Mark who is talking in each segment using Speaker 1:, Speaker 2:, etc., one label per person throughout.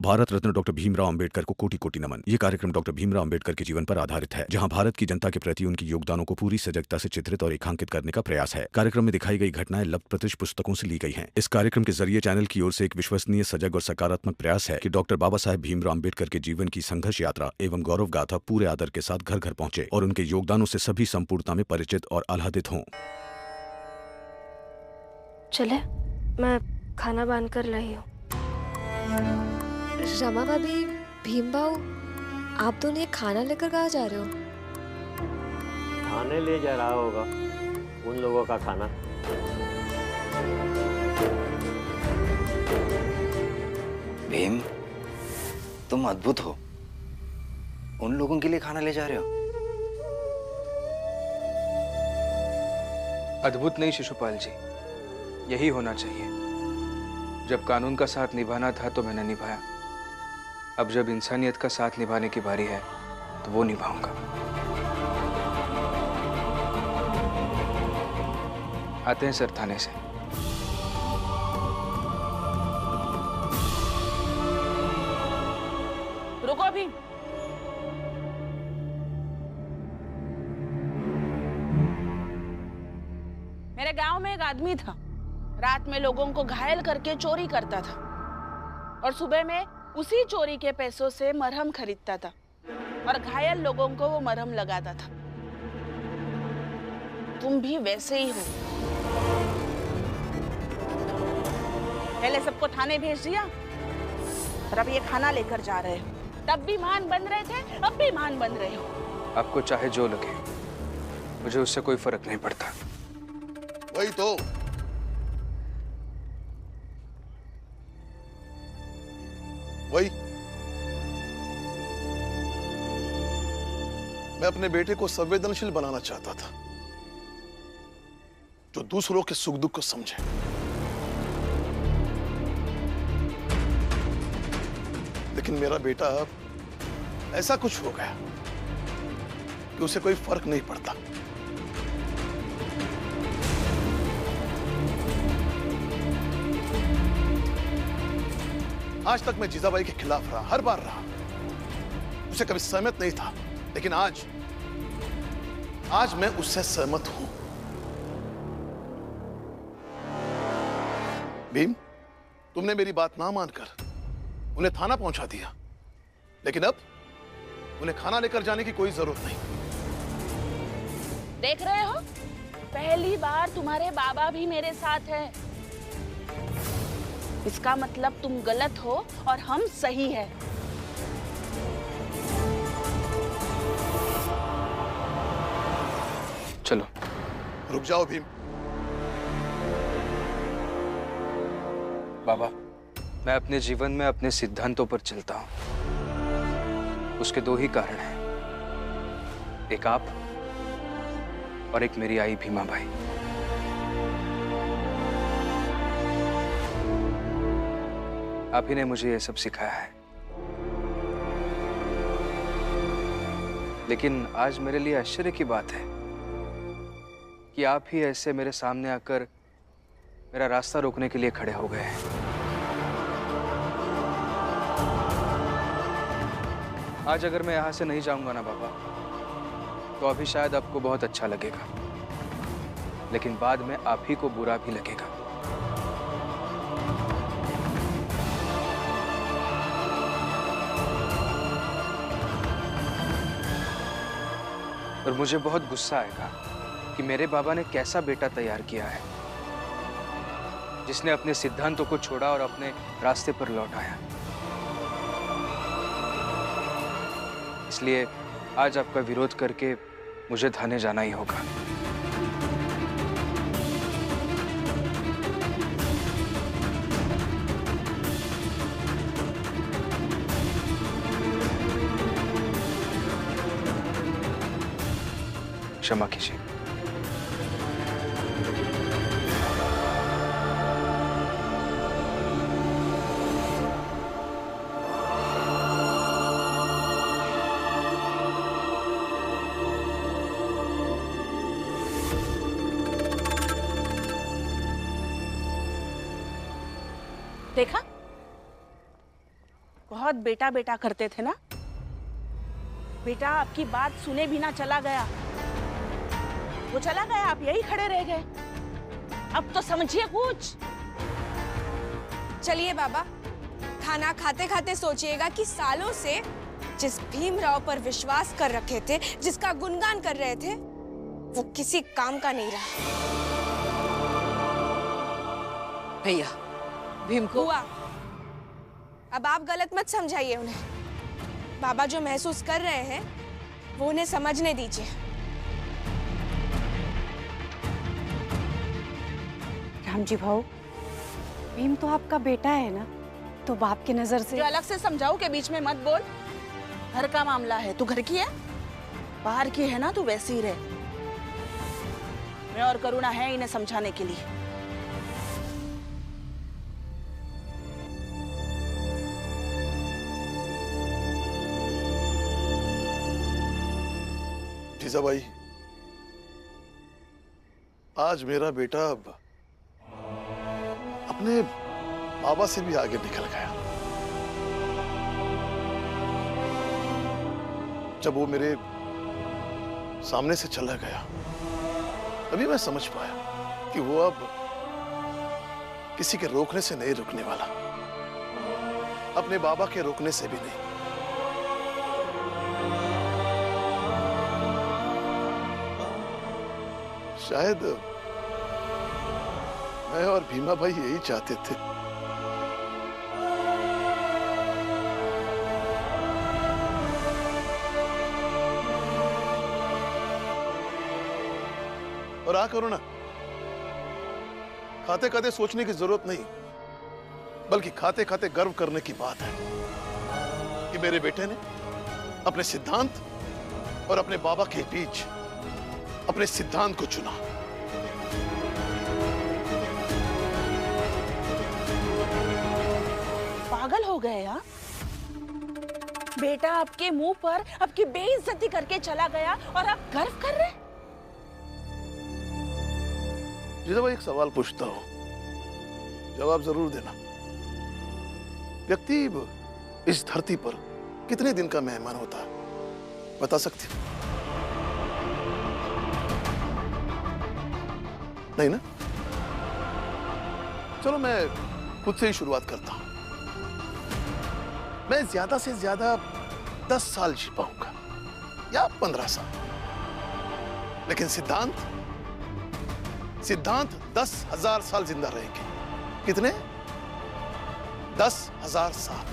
Speaker 1: Bharat Ratna doctor Bhimrao Ambedkar को कोटि कोटि नमन। ये कार्यक्रम डॉक्टर भीमराव अंबेडकर के जीवन पर आधारित है, जहां भारत की जनता के प्रति उनके योगदानों को पूरी सजगता से चित्रित और रेखांकित करने का प्रयास है। कार्यक्रम में दिखाई गई घटनाएं लब्ध पुस्तकों से ली गई हैं। इस कार्यक्रम के जरिए चैनल की ओर से एक विश्वसनीय, सजग और सकारात्मक प्रयास है कि डॉक्टर बाबा साहेब भीमराव अंबेडकर के जीवन की संघर्ष यात्रा एवं गौरव गाथा पूरे आदर के साथ घर घर पहुंचे और उनके योगदानों से सभी संपूर्णता में परिचित और आह्लादित हों।
Speaker 2: चले, मैं खाना बांध कर लाई हूँ।
Speaker 3: रमा भाभी, भीम भाऊ, आप दोनों ये खाना लेकर कहाँ जा रहे हो?
Speaker 4: खाने ले जा रहा होगा उन लोगों का खाना।
Speaker 5: भीम, तुम अद्भुत हो। उन लोगों के लिए खाना ले जा रहे हो?
Speaker 6: अद्भुत नहीं शिशुपाल जी, यही होना चाहिए। जब कानून का साथ निभाना था तो मैंने निभाया। अब जब इंसानियत का साथ निभाने की बारी है तो वो निभाऊंगा। आते हैं सर थाने से।
Speaker 7: रुको अभी। मेरे गांव में एक आदमी था, रात में लोगों को घायल करके चोरी करता था और सुबह में उसी चोरी के पैसों से मरहम खरीदता था और घायल लोगों को वो मरहम लगाता था। तुम भी वैसे ही हो। पहले सबको थाने भेज दिया और अब ये खाना लेकर जा रहे हो। तब भी मान बन रहे थे, अब भी मान बन रहे हो।
Speaker 6: आपको चाहे जो लगे, मुझे उससे कोई फर्क नहीं पड़ता।
Speaker 8: वही तो। वही, मैं अपने बेटे को संवेदनशील बनाना चाहता था, जो दूसरों के सुख दुख को समझे। लेकिन मेरा बेटा ऐसा कुछ हो गया कि उसे कोई फर्क नहीं पड़ता। आज तक मैं जीजाबाई के खिलाफ रहा, हर बार रहा, उसे कभी सहमत नहीं था, लेकिन आज मैं उससे सहमत हूं। भीम, तुमने मेरी बात ना मानकर उन्हें थाना पहुंचा दिया, लेकिन अब उन्हें खाना लेकर जाने की कोई जरूरत नहीं।
Speaker 7: देख रहे हो, पहली बार तुम्हारे बाबा भी मेरे साथ हैं। इसका मतलब तुम गलत हो और हम सही है।
Speaker 6: चलो।
Speaker 8: रुक जाओ भीम।
Speaker 6: बाबा, मैं अपने जीवन में अपने सिद्धांतों पर चलता हूं। उसके दो ही कारण हैं, एक आप और एक मेरी आई भीमा बाई। आप ही ने मुझे ये सब सिखाया है। लेकिन आज मेरे लिए आश्चर्य की बात है कि आप ही ऐसे मेरे सामने आकर मेरा रास्ता रोकने के लिए खड़े हो गए हैं। आज अगर मैं यहां से नहीं जाऊंगा ना बाबा, तो अभी शायद आपको बहुत अच्छा लगेगा, लेकिन बाद में आप ही को बुरा भी लगेगा। और मुझे बहुत गुस्सा आएगा कि मेरे बाबा ने कैसा बेटा तैयार किया है, जिसने अपने सिद्धांतों को छोड़ा और अपने रास्ते पर लौट आया। इसलिए आज आपका विरोध करके मुझे थाने जाना ही होगा। क्षमा कीजिए।
Speaker 7: देखा, बहुत बेटा बेटा करते थे ना। बेटा आपकी बात सुने बिना चला गया, वो चला गया, आप यही खड़े रह गए। अब तो समझिए कुछ।
Speaker 9: चलिए बाबा, खाना खाते खाते सोचिएगा कि सालों से जिस भीमराव पर विश्वास कर रखे थे, जिसका गुणगान कर रहे थे, वो किसी काम का नहीं रहा।
Speaker 10: भैया, भीम को
Speaker 9: हुआ। अब आप गलत मत समझाइए उन्हें। बाबा जो महसूस कर रहे हैं वो उन्हें समझने दीजिए।
Speaker 11: राम जी भाऊ, भीम तो आपका बेटा है ना, तो बाप की नजर से
Speaker 7: जो अलग से समझाओ के बीच में मत बोल। घर का मामला है, तू घर की है, बाहर की है ना, तू वैसी ही रहे। मैं और करुणा है इन्हें समझाने के लिए।
Speaker 8: जीजाबाई, आज मेरा बेटा अपने बाबा से भी आगे निकल गया। जब वो मेरे सामने से चला गया, तभी मैं समझ पाया कि वो अब किसी के रोकने से नहीं रुकने वाला, अपने बाबा के रोकने से भी नहीं। शायद मैं और भीमा भाई यही चाहते थे। और करुणा, खाते खाते सोचने की जरूरत नहीं, बल्कि खाते खाते गर्व करने की बात है कि मेरे बेटे ने अपने सिद्धांत और अपने बाबा के बीच अपने सिद्धांत को चुना।
Speaker 7: पागल हो गए यार। बेटा आपके मुंह पर आपकी बेइज्जती करके चला गया और आप गर्व कर रहे?
Speaker 8: जीजाबाई, एक सवाल पूछता हूं, जवाब जरूर देना। व्यक्ति इस धरती पर कितने दिन का मेहमान होता है, बता सकते हो? नहीं ना? चलो मैं खुद से ही शुरुआत करता हूं। मैं ज्यादा से ज्यादा 10 साल जी पाऊंगा या 15 साल, लेकिन सिद्धांत 10,000 साल जिंदा रहेंगे। कितने? 10,000 साल।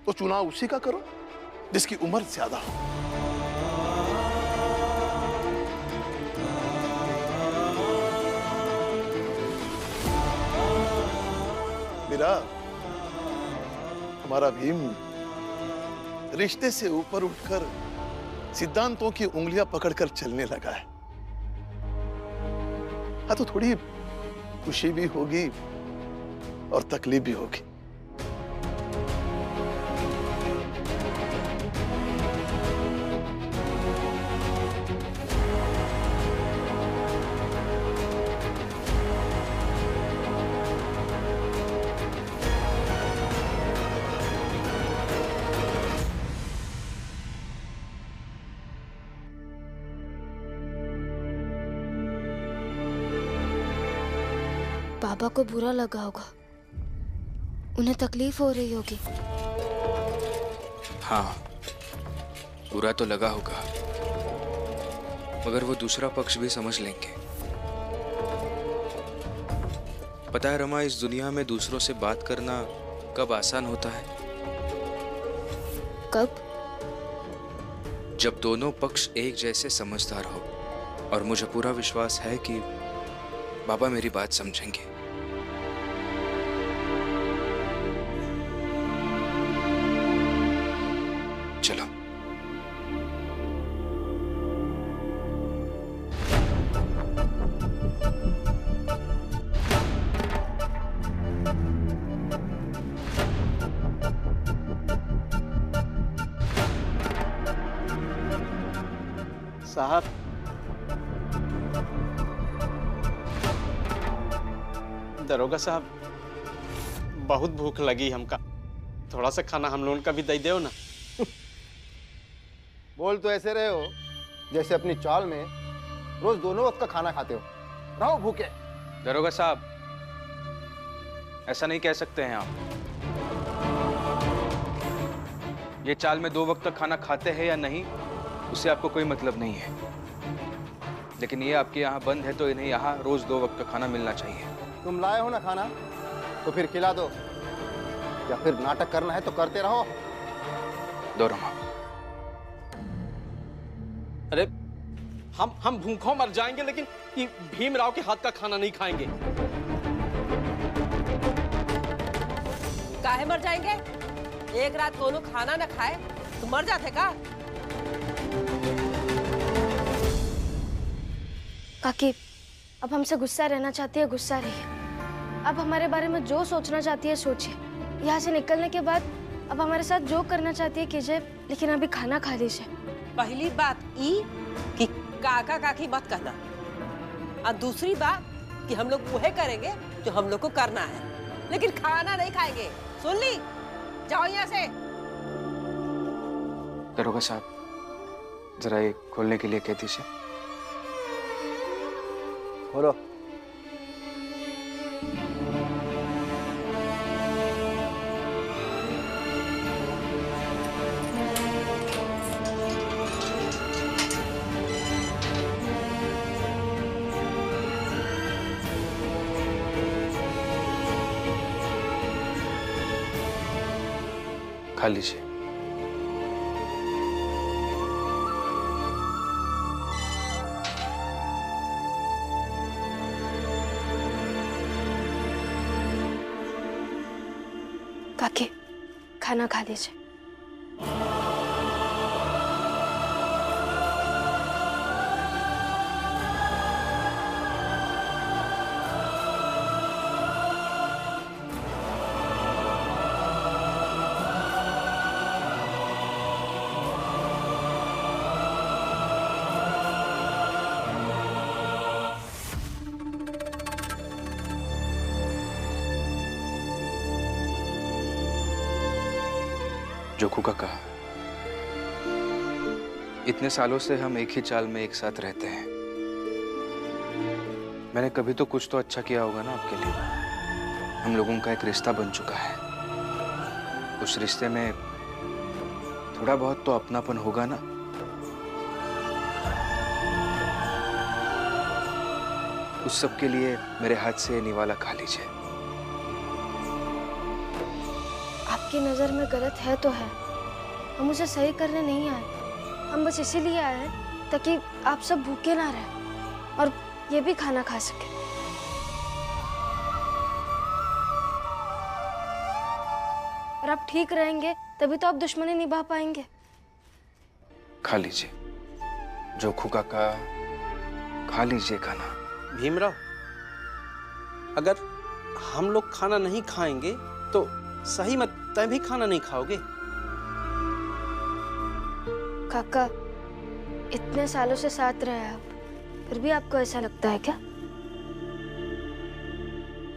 Speaker 8: तो चुनाव उसी का करो जिसकी उम्र ज्यादा हो। मेरा हमारा भीम रिश्ते से ऊपर उठकर सिद्धांतों की उंगलियां पकड़कर चलने लगा है। हाँ, तो थोड़ी खुशी भी होगी और तकलीफ भी होगी।
Speaker 2: बाबा को बुरा लगा होगा, उन्हें तकलीफ हो रही होगी।
Speaker 6: हाँ, बुरा तो लगा होगा, मगर वो दूसरा पक्ष भी समझ लेंगे। पता है रमा, इस दुनिया में दूसरों से बात करना कब आसान होता है?
Speaker 2: कब?
Speaker 6: जब दोनों पक्ष एक जैसे समझदार हो। और मुझे पूरा विश्वास है कि बाबा मेरी बात समझेंगे। चलो।
Speaker 12: साहब, दरोगा साहब, बहुत भूख लगी हमका। थोड़ा सा खाना हम लोगों का भी दे दो ना।
Speaker 13: बोल तो ऐसे रहे हो जैसे अपनी चाल में रोज दोनों वक्त का खाना खाते हो। रहो भूखे।
Speaker 6: दरोगा साहब, ऐसा नहीं कह सकते हैं आप। ये चाल में 2 वक्त का खाना खाते हैं या नहीं, उससे आपको कोई मतलब नहीं है। लेकिन ये आपके यहाँ बंद है तो इन्हें यहाँ रोज 2 वक्त का खाना मिलना चाहिए।
Speaker 13: तुम लाए हो ना खाना, तो फिर खिला दो, या फिर नाटक करना है तो करते रहो।
Speaker 6: दो रमा।
Speaker 12: अरे हम भूखों मर जाएंगे, लेकिन ये भीमराव के हाथ का खाना नहीं खाएंगे।
Speaker 10: काहे मर जाएंगे? एक रात कोनो खाना न खाए तो मर जाते का?
Speaker 2: काकी, अब हमसे गुस्सा रहना चाहती है, गुस्सा रहिए। अब हमारे बारे में जो सोचना चाहती है सोचिए। यहाँ से निकलने के बाद अब हमारे साथ जो करना चाहती है कीजिए, लेकिन अभी खाना खा लीजिए।
Speaker 10: पहली बात ई कि काका काकी मत कहना, और दूसरी बात कि हम लोग वह करेंगे जो हम लोग को करना है, लेकिन खाना नहीं खाएंगे। सुन ली? जाओ यहाँ से।
Speaker 6: दरोगा साहब, जरा ये खोलने के लिए कह दीजिए।
Speaker 13: खोलो।
Speaker 6: खा लीजिए।
Speaker 2: काकी, खाना खा लीजिए।
Speaker 6: जोखू काका, इतने सालों से हम एक ही चाल में एक साथ रहते हैं। मैंने कभी तो कुछ तो अच्छा किया होगा ना आपके लिए। हम लोगों का एक रिश्ता बन चुका है। उस रिश्ते में थोड़ा बहुत तो अपनापन होगा ना। उस सब के लिए मेरे हाथ से निवाला खा लीजिए।
Speaker 2: आपकी नजर में गलत है तो है, हम उसे सही करने नहीं आए। हम बस इसीलिए आए हैं ताकि आप सब भूखे ना रहे और ये भी खाना खा सके। और आप ठीक रहेंगे तभी तो आप दुश्मनी निभा पाएंगे।
Speaker 6: खा लीजिए जोखू काका, खा लीजिए खाना।
Speaker 12: भीमराव, अगर हम लोग खाना नहीं खाएंगे तो सही मत तय भी खाना नहीं खाओगे।
Speaker 2: काका, इतने सालों से साथ रहे आप, फिर भी आपको ऐसा लगता है क्या?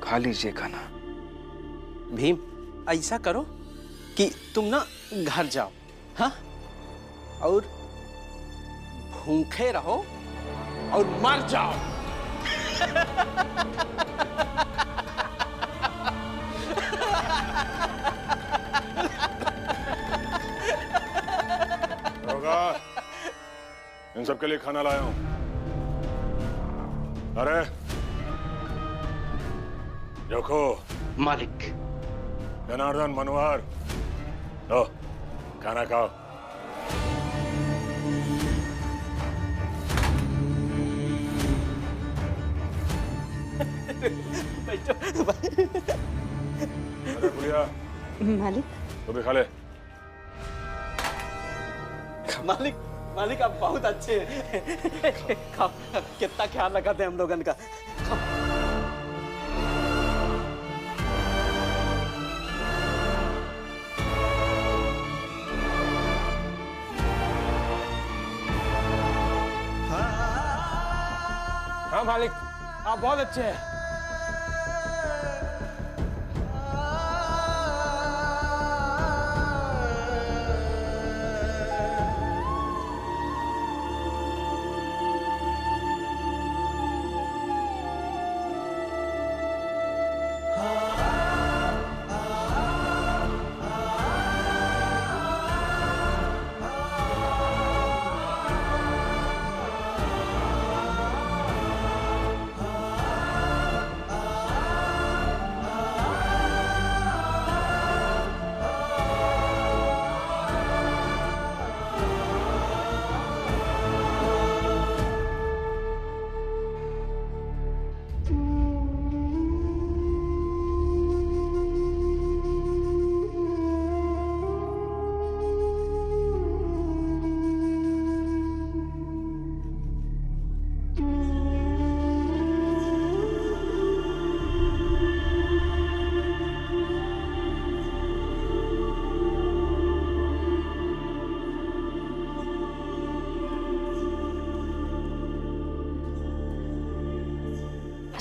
Speaker 6: खा लीजिए खाना।
Speaker 12: भीम, ऐसा करो कि तुम ना घर जाओ, हाँ, और भूखे रहो और मर जाओ।
Speaker 14: इन सबके लिए खाना लाया हूं। अरे जोखो,
Speaker 12: मालिक।
Speaker 14: जनार्दन, मनोहर, लो खाना खाओ। अरे गुड़िया,
Speaker 11: मालिक।
Speaker 14: तू भी खा ले।
Speaker 12: मालिक, मालिक आप बहुत अच्छे हैं। खाओ, कितना ख्याल रखते हैं हम लोगन का।
Speaker 15: हाँ मालिक, आप बहुत अच्छे हैं।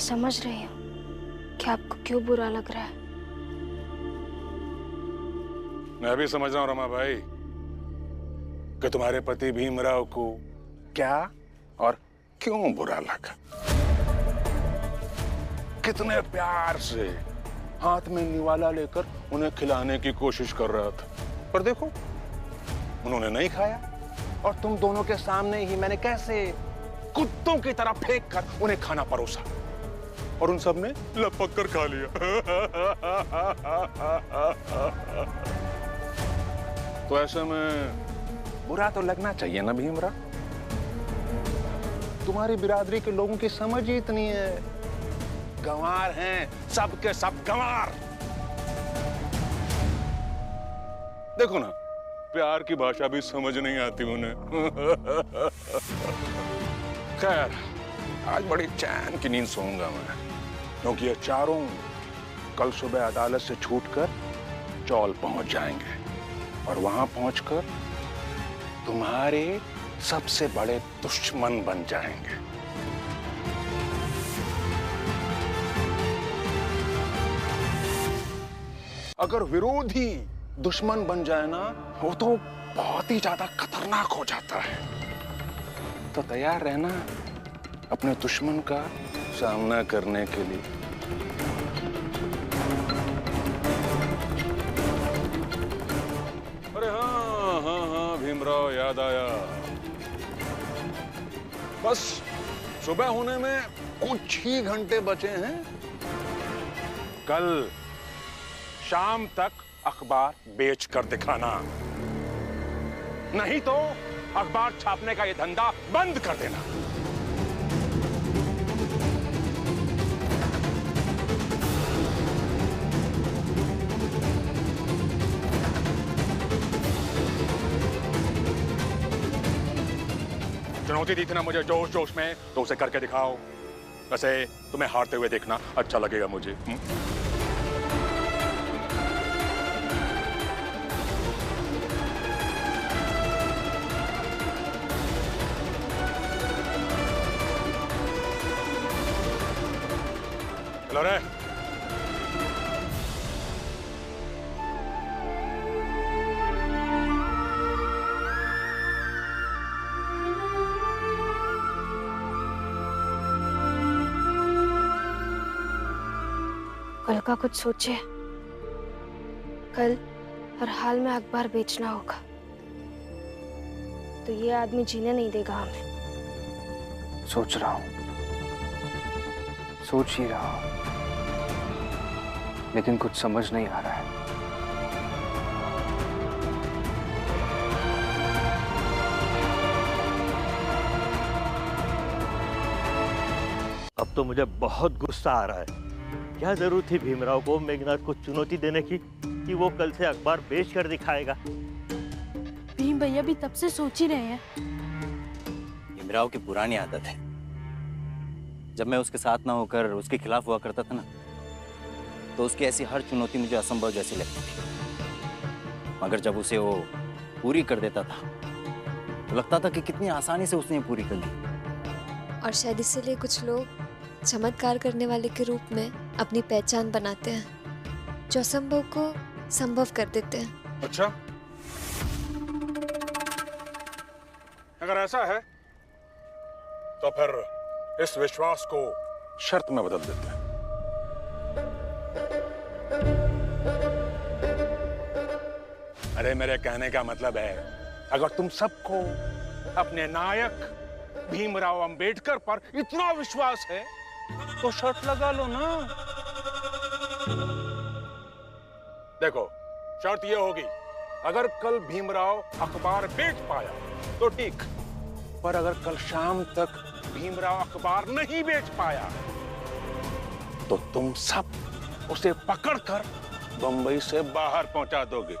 Speaker 2: मैं समझ रही हूँ कि आपको क्यों बुरा लग रहा है।
Speaker 14: मैं भी समझ रहा हूँ रमा भाई कि तुम्हारे पति भीमराव को क्या और क्यों बुरा लगा। कितने प्यार से हाथ में निवाला लेकर उन्हें खिलाने की कोशिश कर रहा था, पर देखो उन्होंने नहीं खाया और तुम दोनों के सामने ही मैंने कैसे कुत्तों की तरह फेंक कर उन्हें खाना परोसा और उन सब ने लपक कर खा लिया। तो ऐसे में बुरा तो लगना चाहिए ना भीमराव। तुम्हारी बिरादरी के लोगों की समझ ही इतनी है, गंवार हैं सब के सब गंवार। देखो ना, प्यार की भाषा भी समझ नहीं आती उन्हें। खैर, आज बड़ी चैन की नींद सोऊंगा मैं, क्योंकि ये चारों कल सुबह अदालत से छूटकर चौल पहुंच जाएंगे और वहां पहुंचकर तुम्हारे सबसे बड़े दुश्मन बन जाएंगे। अगर विरोधी दुश्मन बन जाए ना, वो तो बहुत ही ज्यादा खतरनाक हो जाता है। तो तैयार रहना अपने दुश्मन का सामना करने के लिए। अरे हाँ, भीमराव याद आया। बस सुबह होने में कुछ ही घंटे बचे हैं। कल शाम तक अखबार बेच कर दिखाना, नहीं तो अखबार छापने का ये धंधा बंद कर देना। चुनौती दी थी ना मुझे जोश जोश में, तो उसे करके दिखाओ। वैसे तुम्हें हारते हुए देखना अच्छा लगेगा मुझे। चलो रे।
Speaker 2: कल का कुछ सोचे। कल हर हाल में अखबार बेचना होगा, तो ये आदमी जीने नहीं देगा हमें।
Speaker 6: सोच रहा हूं, सोच ही रहा हूं, लेकिन कुछ समझ नहीं आ रहा है।
Speaker 4: अब तो मुझे बहुत गुस्सा आ रहा है। क्या जरूरत थी भीमराव को मेघनाथ को चुनौती देने की कि वो कल से अखबार बेच कर दिखाएगा।
Speaker 16: भीम भैया भी तब से सोच ही रहे हैं।
Speaker 5: भीमराव की पुरानी आदत है, जब मैं उसके साथ ना होकर उसके खिलाफ हुआ करता था ना, तो उसकी ऐसी हर चुनौती मुझे असंभव जैसी लगती थी। मगर जब उसे वो पूरी कर देता था तो लगता था कि कितनी आसानी से उसने पूरी कर दी।
Speaker 3: और शायद इसीलिए कुछ लोग चमत्कार करने वाले के रूप में अपनी पहचान बनाते हैं, जो असंभव को संभव कर देते हैं।
Speaker 14: अच्छा, अगर ऐसा है तो फिर इस विश्वास को शर्त में बदल देते हैं। अरे मेरे कहने का मतलब है, अगर तुम सबको अपने नायक भीमराव अंबेडकर पर इतना विश्वास है तो शर्त लगा लो ना। देखो, शर्त यह होगी, अगर कल भीमराव अखबार बेच पाया तो ठीक, पर अगर कल शाम तक भीमराव अखबार नहीं बेच पाया तो तुम सब उसे पकड़कर बंबई से बाहर पहुंचा दोगे।